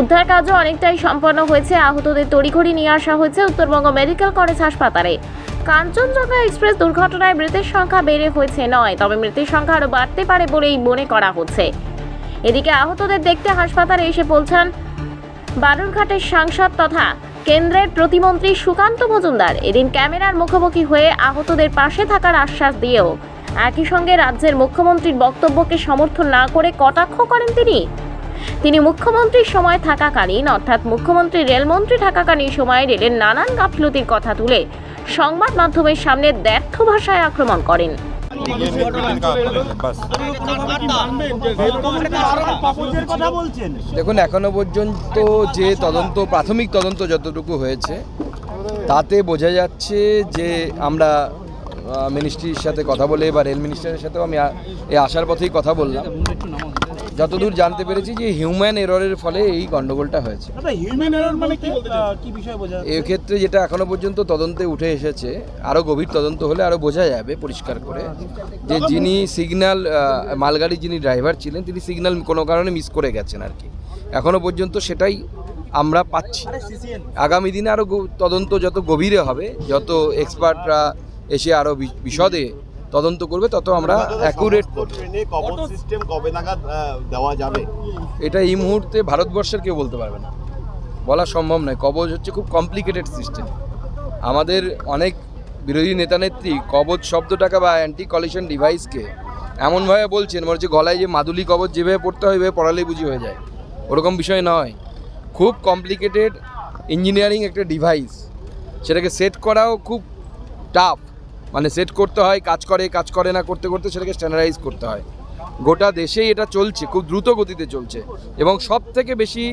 উদ্ধার কাজও অনেকটাই সম্পন্ন হয়েছে। আহতদের তড়িঘড়ি নিয়ে আসা হয়েছে উত্তরবঙ্গ মেডিকেল কলেজ হাসপাতালে। কাঞ্চনজঙ্ঘা এক্সপ্রেস দুর্ঘটনায় মৃতের সংখ্যা বেড়ে হয়েছে নয়, তবে মৃতের সংখ্যা আরও বাড়তে পারে বলেই মনে করা হচ্ছে। এদিকে আহতদের দেখতে হাসপাতালে এসে পৌঁছান বালুরঘাটের সাংসদ তথা কেন্দ্রের প্রতিমন্ত্রী সুকান্ত মজুমদার। এদিন ক্যামেরার মুখোমুখি হয়ে আহতদের পাশে থাকার আশ্বাস দিয়েও একই সঙ্গে রাজ্যের মুখ্যমন্ত্রীর বক্তব্যকে সমর্থন না করে কটাক্ষ করেন তিনি মুখ্যমন্ত্রীর সময় থাকাকালীন, অর্থাৎ মুখ্যমন্ত্রী রেলমন্ত্রী থাকাকালীন সময়ে রেলের নানান গাফিলতির কথা তুলে সংবাদ মাধ্যমের সামনে দ্ব্যর্থ ভাষায় আক্রমণ করেন। দেখুন, এখনো পর্যন্ত যে তদন্ত, প্রাথমিক তদন্ত যতটুকু হয়েছে তাতে বোঝা যাচ্ছে যে আমরা মিনিস্ট্রির সাথে কথা বলে বা রেল মিনিস্টারের সাথেও আমি এই আসার পথেই কথা বললাম, যতদূর জানতে পেরেছি যে হিউম্যান এররের ফলে এই গন্ডগোলটা হয়েছে। এক্ষেত্রে যেটা এখনো পর্যন্ত তদন্তে উঠে এসেছে, আরও গভীর তদন্ত হলে আরও বোঝা যাবে পরিষ্কার করে যে যিনি সিগন্যাল, মালগাড়ির যিনি ড্রাইভার ছিলেন তিনি সিগন্যাল কোনো কারণে মিস করে গেছেন আর কি। এখনো পর্যন্ত সেটাই আমরা পাচ্ছি। আগামী দিনে আরও তদন্ত যত গভীরে হবে, যত এক্সপার্টরা এসে আরও বিশদে তদন্ত করবে, তত আমরা অ্যাকুরেট সিস্টেম কবে নাগাদ দেওয়া যাবে এটা এই মুহূর্তে ভারতবর্ষের কেউ বলতে পারবে না, বলা সম্ভব নয়। কবচ হচ্ছে খুব কমপ্লিকেটেড সিস্টেম। আমাদের অনেক বিরোধী নেতানেত্রী কবচ শব্দটাকে বা অ্যান্টি কলিশন ডিভাইসকে এমনভাবে বলছেন মনে হচ্ছে গলায় যে মাদুলি কবচ যেভাবে পড়তে হয় এভাবে পড়ালেই বুঝি হয়ে যায়, ওরকম বিষয় নয়। খুব কমপ্লিকেটেড ইঞ্জিনিয়ারিং একটা ডিভাইস, সেটাকে সেট করাও খুব টাফ। মানে সেট করতে হয়, কাজ করে না, করতে করতে সেটাকে স্ট্যান্ডার্ডাইজ করতে হয়। গোটা দেশেই এটা চলছে, খুব দ্রুত গতিতে চলছে এবং সব থেকে বেশি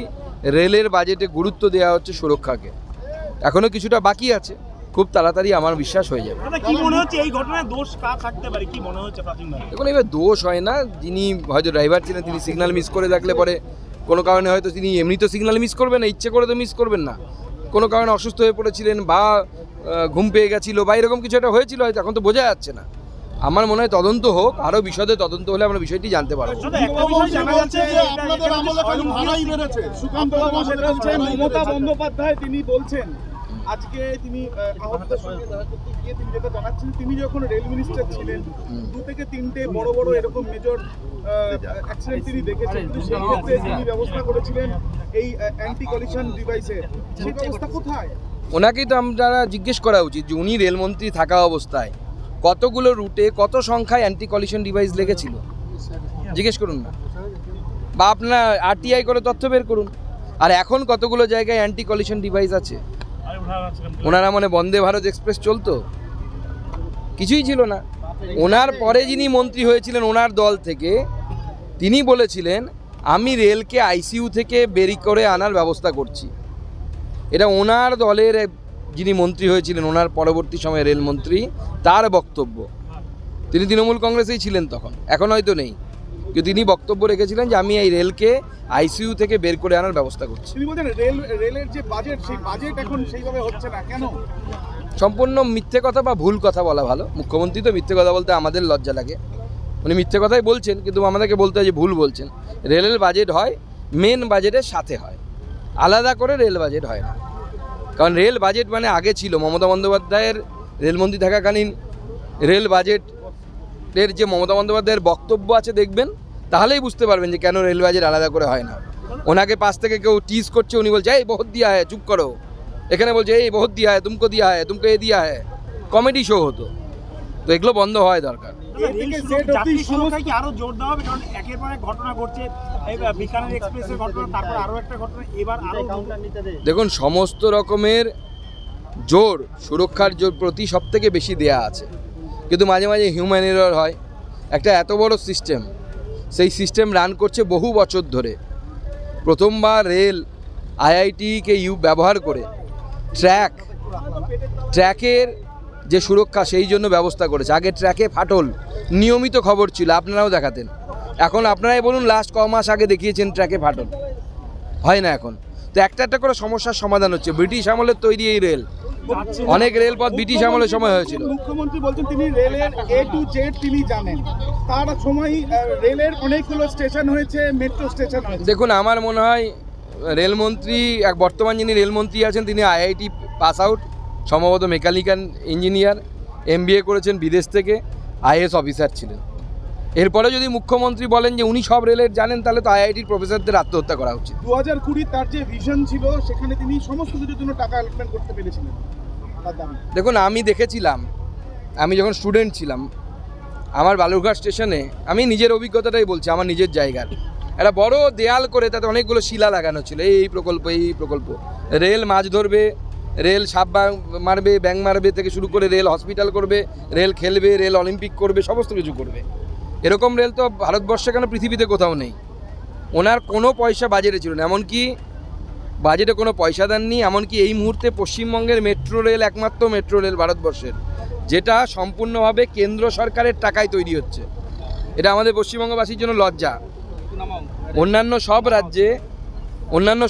রেলের বাজেটে গুরুত্ব দেওয়া হচ্ছে সুরক্ষাকে। এখনও কিছুটা বাকি আছে, খুব তাড়াতাড়ি আমার বিশ্বাস হয়ে যাবে। দেখুন, এবার দোষ হয় না। যিনি হয়তো ড্রাইভার ছিলেন তিনি সিগন্যাল মিস করে থাকলে পরে কোনো কারণে হয়তো তিনি এমনি তো সিগন্যাল মিস করবেন না, ইচ্ছে করে তো মিস করবেন না। কোনো কারণে অসুস্থ হয়ে পড়েছিলেন বা ঘুম পেয়ে গেছিল বা এরকম কিছু একটা হয়েছিল, হয়তো এখন তো বোঝা যাচ্ছে না। আমার মনে হয় তদন্ত হোক, আরও বিশদে তদন্ত হলে আমরা বিষয়টি জানতে পারবো। মমতা বন্দ্যোপাধ্যায় তিনি বলছেন আজকে তিনি আহতদের সঙ্গে দেখা করতে গিয়ে তিনি যেটা জানাচ্ছেন, তিনি যখন রেল মিনিস্টার ছিলেন 2 থেকে 3টে বড় বড় এরকম মেজর অ্যাক্সিডেন্ট তিনি দেখেছেন, কিন্তু সেই ক্ষেত্রে তিনি ব্যবস্থা করেছিলেন এই অ্যান্টি কলিশন ডিভাইসের। সেই ব্যবস্থা কোথায়? ওনাকেই তো আমরা জিজ্ঞেস করা উচিত যে উনি রেলমন্ত্রী থাকা অবস্থায় কতগুলো রুটে কত সংখ্যায় অ্যান্টি কলিশন ডিভাইস লেগেছিল, জিজ্ঞেস করুন না। বা আপনার আরটিআই করে তথ্য বের করুন। আর এখন কতগুলো জায়গায় অ্যান্টি কলিশন ডিভাইস আছে? ওনারা মানে বন্দে ভারত এক্সপ্রেস চলতো, কিছুই ছিল না। ওনার পরে যিনি মন্ত্রী হয়েছিলেন ওনার দল থেকে, তিনি বলেছিলেন আমি রেলকে আইসিইউ থেকে বেরি করে আনার ব্যবস্থা করছি। এটা ওনার দলের যিনি মন্ত্রী হয়েছিলেন, ওনার পরবর্তী সময়ে রেলমন্ত্রী, তার বক্তব্য। তিনি তৃণমূল কংগ্রেসেই ছিলেন তখন, এখন হয়তো নেই, কিন্তু তিনি বক্তব্য রেখেছিলেন যে আমি এই রেলকে আইসিইউ থেকে বের করে আনার ব্যবস্থা করছি। তিনি বলছেন রেলের যে বাজেট, সেই বাজেট এখন সেইভাবে হচ্ছে না, কেন? সম্পূর্ণ মিথ্যে কথা বা ভুল কথা বলা ভালো। মুখ্যমন্ত্রী তো মিথ্যে কথা বলতে আমাদের লজ্জা লাগে। উনি মিথ্যে কথাই বলছেন, কিন্তু আমাদেরকে বলতে হয় যে ভুল বলছেন। রেলের বাজেট হয় মেন বাজেটের সাথে হয়, আলাদা করে রেল বাজেট হয় না। কারণ রেল বাজেট মানে আগে ছিল মমতা বন্দ্যোপাধ্যায়ের রেলমন্ত্রী থাকাকালীন রেল বাজেটের যে মমতা বন্দ্যোপাধ্যায়ের বক্তব্য আছে দেখবেন, তাহলেই বুঝতে পারবেন যে কেন রেল বাজেট আলাদা করে হয় না। ওনাকে পাশ থেকে কেউ টিজ করছে, উনি বলছে এই বহুত দিয়া হয়, চুপ করো। এখানে বলছে এই বহুত দিয়া হয়, তুমকো দিয়া হয়, তুমকো এ দিয়া হয়। কমেডি শো হতো, তো এগুলো বন্ধ হওয়াই দরকার। দেখুন, সমস্ত রকমের জোর সুরক্ষার জোর প্রতি সব থেকে বেশি দেয়া আছে, কিন্তু মাঝে মাঝে হিউম্যান এরর হয়। একটা এত বড় সিস্টেম, সেই সিস্টেম রান করছে বহু বছর ধরে। প্রথমবার রেল আইআইটিকে ব্যবহার করে ট্র্যাকের যে সুরক্ষা সেই জন্য ব্যবস্থা করেছে। আগে ট্র্যাকে ফাটল নিয়মিত খবর ছিল, আপনারাও দেখাতেন। এখন আপনারাই বলুন লাস্ট ক মাস আগে দেখিয়েছেন ট্র্যাকে ফাটল হয় না এখন। তো একটা একটা করে সমস্যার সমাধান হচ্ছে। ব্রিটিশ আমলের তৈরি এই রেল, অনেক রেলপথ ব্রিটিশ আমলের সময় হয়েছিল। মুখ্যমন্ত্রী বলছেন তিনি রেলের A to Z তিনি জানেন, তার সময় রেলের অনেকগুলো স্টেশন হয়েছে, মেট্রো স্টেশন হয়েছে। দেখুন, আমার মনে হয় রেলমন্ত্রী বর্তমান যিনি রেলমন্ত্রী আছেন তিনি আইআইটি পাস আউট, সম্ভবত মেকানিক্যাল ইঞ্জিনিয়ার, এমবিএ করেছেন বিদেশ থেকে, আইএএস অফিসার ছিলেন। এরপরে যদি মুখ্যমন্ত্রী বলেন যে উনি সব রেলের জানেন, তাহলে তো আইআইটির প্রফেসরদের আত্মহত্যা করা উচিত। 2020 তার যে ভিশন ছিল সেখানে তিনি সমস্ত কিছুর জন্য টাকা অ্যালটমেন্ট করতে পেরেছিলেন। তার দাবি দেখুন, আমি দেখেছিলাম, আমি যখন স্টুডেন্ট ছিলাম, আমার বালুরঘাট স্টেশনে, আমি নিজের অভিজ্ঞতাটাই বলছি, আমার নিজের জায়গার একটা বড় দেয়াল করে তাতে অনেকগুলো শিলা লাগানো ছিল, এই প্রকল্প এই প্রকল্প, রেল মাছ ধরবে, রেল সাপ মারবে, ব্যাং মারবে থেকে শুরু করে রেল হসপিটাল করবে, রেল খেলবে, রেল অলিম্পিক করবে, সমস্ত কিছু করবে। এরকম রেল তো ভারতবর্ষে কেন পৃথিবীতে কোথাও নেই। ওনার কোনো পয়সা বাজেটে ছিল না, এমনকি বাজেটে কোনো পয়সা দেননি। এমনকি এই মুহূর্তে পশ্চিমবঙ্গের মেট্রো রেল একমাত্র মেট্রো রেল ভারতবর্ষের, যেটা সম্পূর্ণভাবে কেন্দ্র সরকারের টাকায় তৈরি হচ্ছে। এটা আমাদের পশ্চিমবঙ্গবাসীর জন্য লজ্জা। অন্যান্য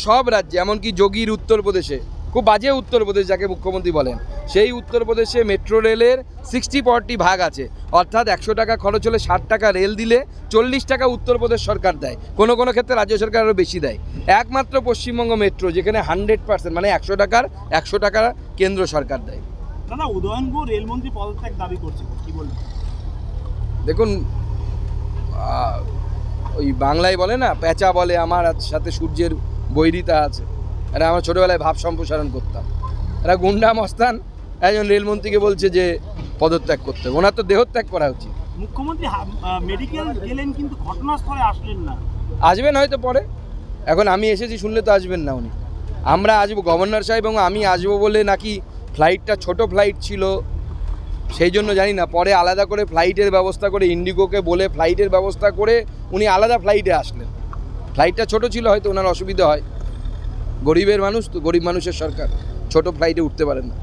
সব রাজ্যে এমনকি যোগীর উত্তরপ্রদেশে, খুব বাজে উত্তরপ্রদেশ যাকে মুখ্যমন্ত্রী বলেন, সেই উত্তরপ্রদেশে মেট্রো রেলের 60-40 ভাগ আছে। অর্থাৎ 100 টাকা খরচ হলে 60 টাকা রেল দিলে 40 টাকা উত্তরপ্রদেশ সরকার দেয়, কোনো কোনো ক্ষেত্রে রাজ্য সরকার আরও বেশি দেয়। একমাত্র পশ্চিমবঙ্গ মেট্রো যেখানে 100%, মানে 100 টাকা কেন্দ্র সরকার দেয়। দাদা, উদয়নপুর রেলমন্ত্রী পদত্যাগ দাবি করছে, কি বলবেন? দেখুন, ওই বাংলায় বলে না, পেঁচা বলে আমার সাথে সূর্যের বৈরিতা আছে। এটা আমরা ছোটোবেলায় ভাব সম্প্রসারণ করতাম। এরা গুন্ডা মস্তান একজন রেলমন্ত্রীকে বলছে যে পদত্যাগ করতে, ওনার তো দেহত্যাগ করা উচিত। মুখ্যমন্ত্রী মেডিকেল গেলেন কিন্তু ঘটনাস্থলে আসলেন না। আসবেন হয়তো পরে, এখন আমি এসেছি শুনলে তো আসবেন না উনি। আমরা আসবো, গভর্নর সাহেব এবং আমি আসবো বলে নাকি ফ্লাইটটা ছোট ফ্লাইট ছিল সেই জন্য জানি না, পরে আলাদা করে ফ্লাইটের ব্যবস্থা করে ইন্ডিগোকে বলে ফ্লাইটের ব্যবস্থা করে উনি আলাদা ফ্লাইটে আসলেন। ফ্লাইটটা ছোট ছিল, হয়তো ওনার অসুবিধা হয়, গরিবের মানুষ তো, গরিব মানুষের সরকার, ছোট ফ্লাইটে উঠতে পারেন না।